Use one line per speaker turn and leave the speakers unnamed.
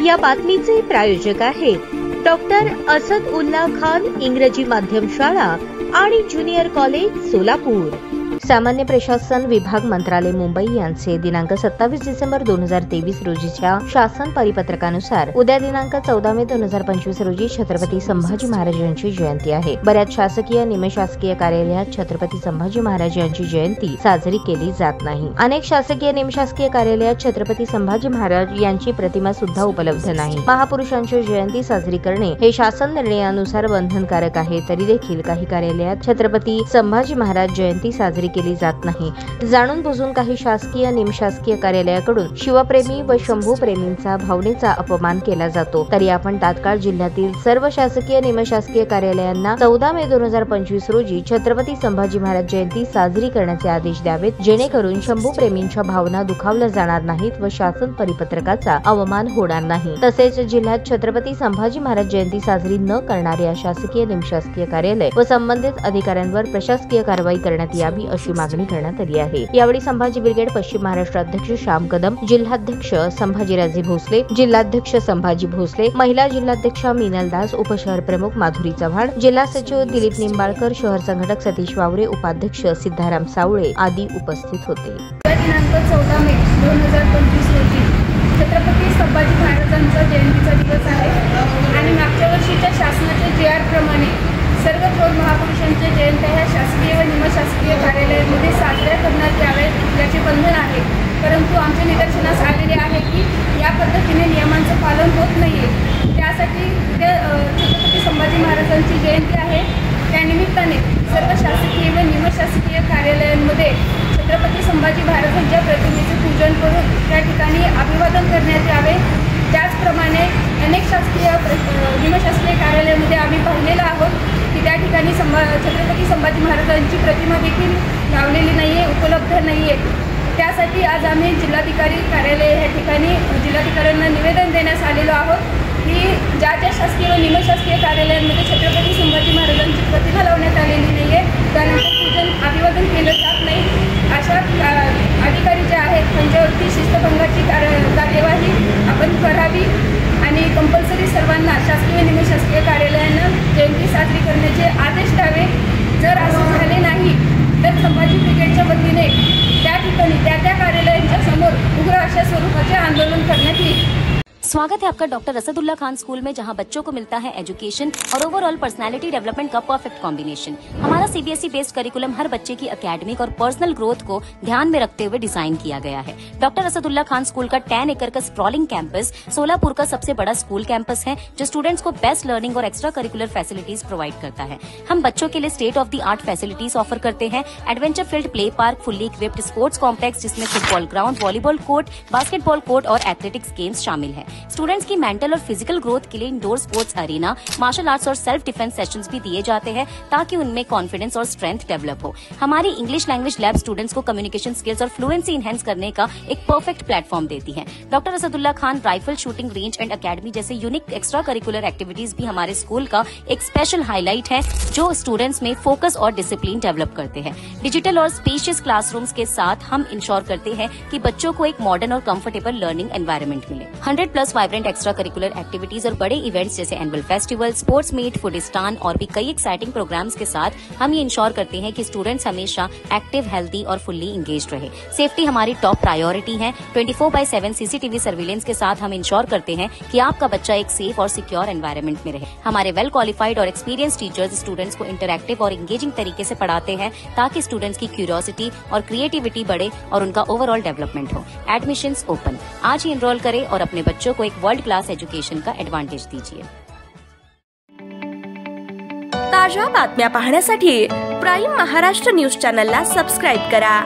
या बातमीचे प्रायोजक आहेत डॉक्टर असदुल्ला खान इंग्रजी माध्यम शाळा आणि ज्युनियर कॉलेज सोलापूर। सामान्य प्रशासन विभाग मंत्रालय मुंबई यांचे दिनांक 27 डिसेंबर 2023 रोजीच्या शासन परिपत्रकानुसार उद्या दिनांक 14 मे 2025 रोजी छत्रपती संभाजी महाराज यांची जयंती आहे। बऱ्याच शासकीय निमशासकीय कार्यालयात छत्रपती संभाजी महाराज यांची जयंती साजरी केली जात नाही। अनेक शासकीय निमशासकीय कार्यालयात छत्रपती संभाजी महाराज यांची प्रतिमा सुद्धा उपलब्ध नाही। महापुरुषांची जयंती साजरी करणे हे शासन निर्णयानुसार बंधनकारक आहे, तरी देखील काही कार्यालयात छत्रपती संभाजी महाराज जयंती साजरी केली जात नाही। जाणून बुजून काही शासकीय निमशासकीय कार्यालयाकडून शिवप्रेमी व शंभू प्रेमींचा भावनेचा अपमान केला जातो। तरी आपण तात्काळ जिल्ह्यातील सर्व शासकीय निमशासकीय कार्यालयांना 14 मे 2025 रोजी छत्रपती संभाजी महाराज जयंती साजरी करण्याचे आदेश द्यावेत, जेणेकरून शंभू प्रेमींच्या भावना दुखावल्या जाणार नाहीत व शासन परिपत्रकाचा अवमान होणार नाही। तसेच जिल्ह्यात छत्रपती संभाजी महाराज जयंती साजरी न करणाऱ्या शासकीय निमशासकीय कार्यालय व संबंधित अधिकाऱ्यांवर प्रशासकीय कारवाई करण्यात यावी अशी मागणी करण्यात आली आहे। यावेळी संभाजी ब्रिगेड पश्चिम महाराष्ट्र अध्यक्ष श्याम कदम, जिल्हाध्यक्ष संभाजीराजे भोसले, जिल्हाध्यक्ष संभाजी भोसले, महिला जिल्हाध्यक्षा मीनल दास, उपशहर प्रमुख माधुरी चव्हाण, जिल्हा सचिव दिलीप निंबाळकर, शहर संघटक सतीश वावरे, उपाध्यक्ष सिद्धाराम सावळे आदी उपस्थित होते।
दिनांक 14 मे 2025 रोजी छत्रपती संभाजी महाराजांचा जयंतीचा दिवस आहे आणि मागच्या वर्षीच्या शासनाच्या GR प्रमाणे सर्व थोर महापुरुषांच्या जयंत्या ह्या शासकीय व निमशासकीय कार्यालयांमध्ये साजऱ्या करण्यात याव्यात याचे बंधन आहे। परंतु आमच्या निदर्शनास आलेले आहे की या पद्धतीने नियमांचं पालन होत नाहीये। त्यासाठी छत्रपती संभाजी महाराजांची जयंती आहे, त्यानिमित्ताने सर्व शासकीय व निमशासकीय कार्यालयांमध्ये छत्रपती संभाजी महाराजांच्या प्रतिमेचे पूजन करून त्या ठिकाणी अभिवादन करण्यात यावे। त्याचप्रमाणे अनेक शासकीय निमशासकीय कार्यालयामध्ये आम्ही पाहिलेलं आहोत की त्या ठिकाणी छत्रपती संभाजी महाराजांची प्रतिमा देखील लावलेली नाहीये, उपलब्ध नाहीये। त्यासाठी आज आम्ही जिल्हाधिकारी कार्यालय या ठिकाणी जिल्हाधिकाऱ्यांना निवेदन देण्यास आलेलो आहोत की ज्या शासकीय व निमशासकीय कार्यालयांमध्ये छत्रपती संभाजी महाराजांची प्रतिमा लावण्यात आलेली नाहीये, त्यानंतर पूजन अभिवादन केलं जात नाही, अशा अधिकारी जे आहेत त्यांच्यावरती शिस्तभंगाची कार्यवाही आपण करावी आणि कंपल्सरी सर्वांना शासकीय निमशासकीय कार्यालयांना जयंती साजरी करण्याचे आदेश द्यावे। जर असं झाले नाही तर संभाजी ब्रिगेडच्या वतीने त्या ठिकाणी त्या कार्यालयांच्या समोर उग्र अशा स्वरूपाचे आंदोलन करण्यात येईल।
स्वागत है आपका डॉक्टर असदुल्ला खान स्कूल में, जहां बच्चों को मिलता है एजुकेशन और ओवरऑल पर्सनालिटी डेवलपमेंट का परफेक्ट कॉम्बिनेशन। हमारा CBSE बेस्ड करिकुलम हर बच्चे की एकेडमिक और पर्सनल ग्रोथ को ध्यान में रखते हुए डिजाइन किया गया है। डॉक्टर असदुल्ला खान स्कूल का 10 एकड़ का स्प्रॉलिंग कैंपस सोलापुर का सबसे बड़ा स्कूल कैंपस है, जो स्टूडेंट्स को बेस्ट लर्निंग और एक्स्ट्रा करिकुलर फैसिलिटीज प्रोवाइड करता है। हम बच्चों के लिए state of the art facilities offer करते हैं। Adventure field play park, fully equipped sports complex जिसमें football ground, volleyball court, basketball court और एथलेटिक्स गेम्स शामिल है। स्टूडेंट्स की मेंटल और फिजिकल ग्रोथ के लिए indoor sports arena, martial arts और सेल्फ डिफेंस सेशंस भी दिए जाते हैं ताकि उनमें कॉन्फिडेंस और स्ट्रेंथ डेवलप हो। हमारी इंग्लिश लैंग्वेज लैब स्टूडेंट्स को कम्युनिकेशन स्किल्स और फ्लुएंसी इनहेंस करने का एक परफेक्ट प्लेटफॉर्म देती है। Doctor Asadullah Khan rifle shooting range end academy जैसे यूनिक एक्स्ट्रा करिकुलर एक्टिविटीज भी हमारे स्कूल का एक स्पेशल हाईलाइट है, जो स्टूडेंट्स में फोकस और डिसिप्लिन डेवलप करते हैं। डिजिटल और स्पेशियस क्लासरूम्स के साथ हम इंश्योर करते हैं कि बच्चों को एक मॉडर्न और कंफर्टेबल लर्निंग एनवायरनमेंट मिले। 100+ वाइब्रेंट एक्स्ट्रा करिकुलर एक्टिविटीज और बड़े इवेंट्स जैसे एनुअल फेस्टिवल, स्पोर्ट्स मीट, फूडिस्तान और भी कई एक्साइटिंग प्रोग्राम्स के साथ हम ये इंश्योर करते हैं कि स्टूडेंट्स हमेशा एक्टिव, हेल्दी और फुल्ली इंगेज्ड रहे। सेफ्टी हमारी टॉप प्रायोरिटी है। 24/7 CCTV सर्विलेंस के साथ हम इंश्योर करते हैं कि आपका बच्चा एक सेफ और सिक्योर एनवायरनमेंट में रहे। हमारे वेल क्वालिफाइड और एक्सपीरियंस टीचर्स स्टूडेंट्स को इंटरैक्टिव और इंगेजिंग तरीके से पढ़ाते हैं ताकि स्टूडेंट्स की क्यूरियोसिटी और क्रिएटिविटी बढ़े और उनका ओवरऑल डेवलपमेंट हो। एडमिशंस ओपन, आज ही एनरोल करें और अपने बच्चों को एक वर्ल्ड क्लास एजुकेशन का एडवांटेज दीजिए।
ताजा बातम्या पाहण्यासाठी प्राईम महाराष्ट्र न्यूज चॅनलला सबस्क्राइब करा।